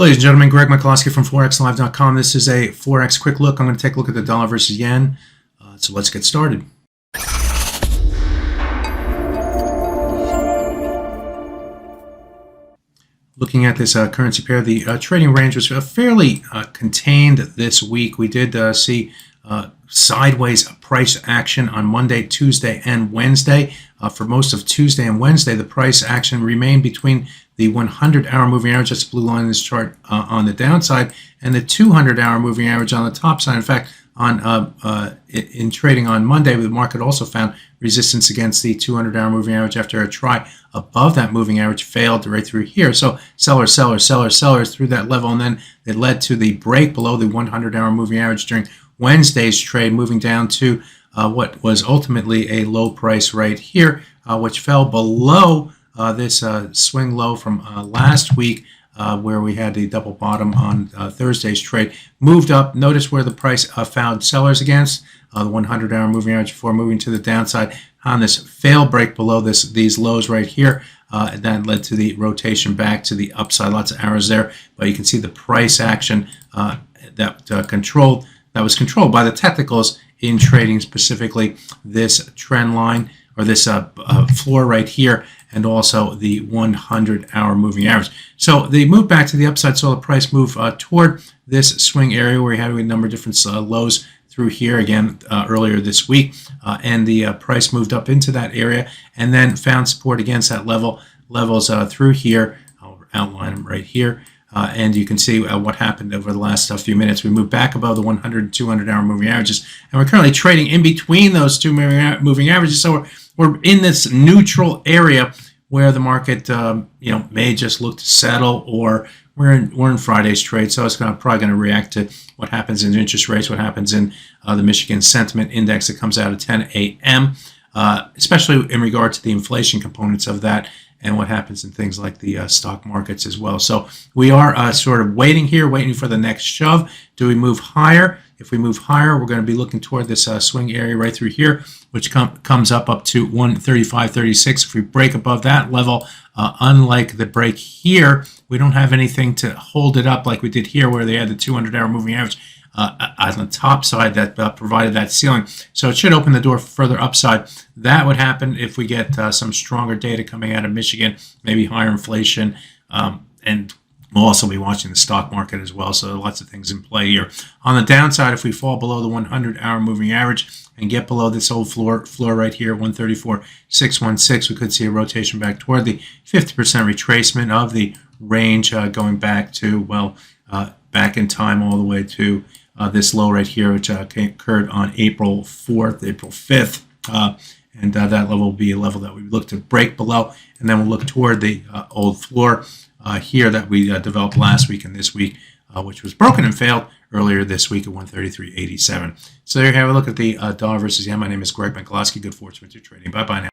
Ladies and gentlemen, Greg McCloskey from ForexLive.com. This is a Forex quick look. I'm going to take a look at the dollar versus yen. So let's get started. Looking at this currency pair, the trading range was fairly contained this week. We did see sideways price action on Monday, Tuesday, and Wednesday. For most of Tuesday and Wednesday, the price action remained between the 100-hour moving average, that's the blue line in this chart, on the downside, and the 200-hour moving average on the top side. In fact, in trading on Monday, the market also found resistance against the 200-hour moving average after a try above that moving average failed right through here. So sellers through that level, and then it led to the break below the 100-hour moving average during Wednesday's trade, moving down to what was ultimately a low price right here, which fell below this swing low from last week, where we had the double bottom on Thursday's trade. Moved up. Notice where the price found sellers against the 100-hour moving average before moving to the downside on this fail break below these lows right here. And that led to the rotation back to the upside. Lots of arrows there, but you can see the price action that was controlled by the technicals in trading, specifically this trend line or this floor right here, and also the 100-hour moving average. So they moved back to the upside, so the price moved toward this swing area where we had a number of different lows through here again earlier this week, and the price moved up into that area and then found support against that levels through here. I'll outline them right here. And you can see what happened over the last few minutes. We moved back above the 100 and 200-hour moving averages, and we're currently trading in between those two moving averages. So we're in this neutral area where the market, may just look to settle, or we're in Friday's trade. So it's probably going to react to what happens in interest rates, what happens in the Michigan Sentiment Index that comes out at 10 a.m., especially in regard to the inflation components of that, and what happens in things like the stock markets as well. So we are sort of waiting for the next shove. Do we move higher? If we move higher, we're going to be looking toward this swing area right through here, which comes up to 135.36. If we break above that level, unlike the break here, we don't have anything to hold it up like we did here, where they had the 200-hour moving average on the top side that provided that ceiling. So it should open the door for further upside. That would happen if we get some stronger data coming out of Michigan, maybe higher inflation, and we'll also be watching the stock market as well. So lots of things in play here. On the downside, if we fall below the 100-hour moving average and get below this old floor right here, 134.616, we could see a rotation back toward the 50% retracement of the range, going back to, back in time all the way to this low right here, which occurred on April 4th, April 5th. And that level will be a level that we look to break below, and then we'll look toward the old floor here that we developed last week and this week, which was broken and failed earlier this week at 133.87. So there you have a look at the dollar versus yen. My name is Greg McCloskey. Good fortune with your trading. Bye-bye now.